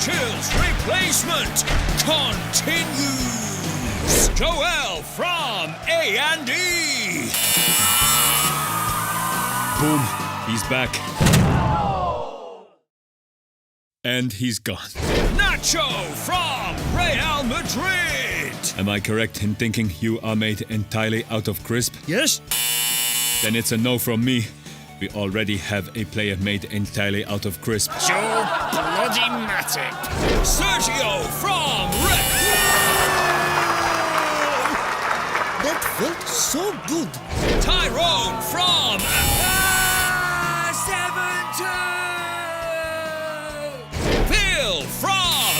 Virgil's replacement continues. Joel from A&E. Boom, he's back. And he's gone. Nacho from Real Madrid. Am I correct in thinking you are made entirely out of crisp? Yes? Then it's a no from me. We already have a player made entirely out of crisp. Joe bloody Matic. Sergio from Red. That felt so good. Tyrone from 7-2. Phil from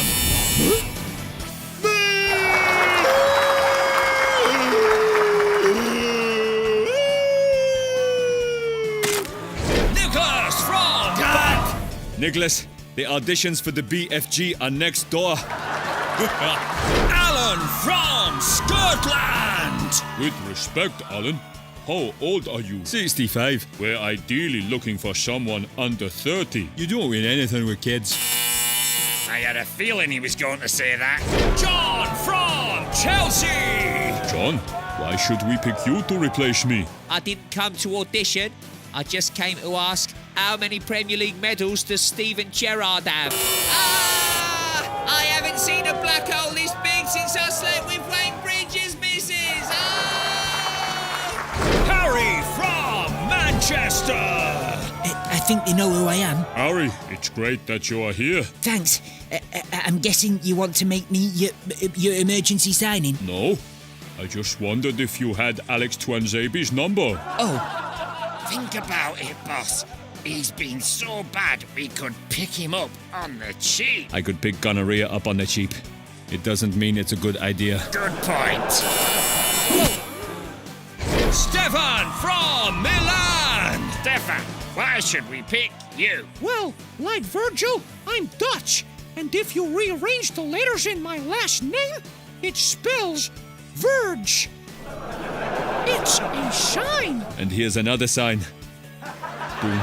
Nicholas from Nicholas, the auditions for the BFG are next door. Alan from Scotland. With respect, Alan, how old are you? 65. We're ideally looking for someone under 30. You don't win anything with kids. I had a feeling he was going to say that. John from Chelsea. John, why should we pick you to replace me? I didn't come to audition. I just came to ask, how many Premier League medals does Steven Gerrard have? I haven't seen a black hole this big since I slept with Wayne Bridges, missus. Harry from Manchester. I think they know who I am. Harry, it's great that you are here. Thanks. I'm guessing you want to make me your emergency signing. No, I just wondered if you had Alex Twanzabi's number. Oh, Think about it, boss. He's been so bad we could pick him up on the cheap. I could pick gonorrhea up on the cheap. It doesn't mean it's a good idea. Good point. Stefan from Milan. Stefan, why should we pick you? Well, like Virgil, I'm Dutch. And if you rearrange the letters in my last name, it spells Verge. It's a sign. And here's another sign. Boom.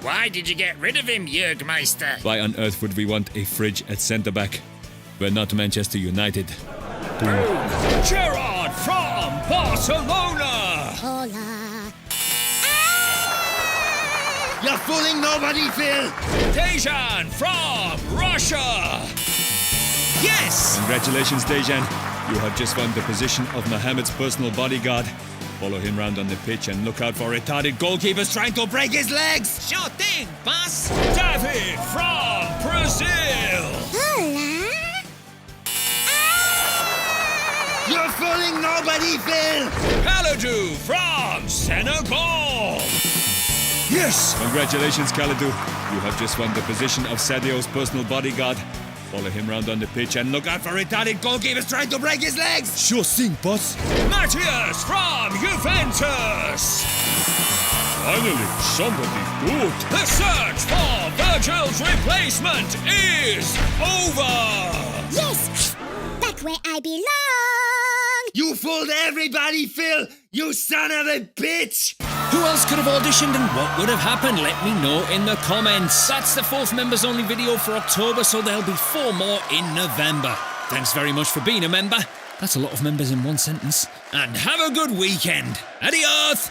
Why did you get rid of him, Jurgmeister? Why on earth would we want a fridge at centre-back? We're not Manchester United. Boom. Gerard from Barcelona. Hola. you're fooling nobody, Phil. Dejan from Russia. Yes! Congratulations, Dejan. You have just won the position of Mohammed's personal bodyguard. Follow him round on the pitch and look out for retarded goalkeepers trying to break his legs. Sure thing, boss. David from Brazil. Hola. You're fooling nobody, Phil. Kalidou from Senegal. Yes! Congratulations, Kalidou. You have just won the position of Sadio's personal bodyguard. Follow him round on the pitch and look out for retarded goalkeepers trying to break his legs. Sure thing, boss. Matthias from Juventus. Finally, somebody good. The search for Virgil's replacement is over. Yes, that's where I belong. You fooled everybody, Phil. You son of a bitch. Who else could have auditioned and what would have happened? Let me know in the comments. That's the 4th members only video for October, so there'll be 4 more in November. Thanks very much for being a member. That's a lot of members in one sentence. And have a good weekend. Adios!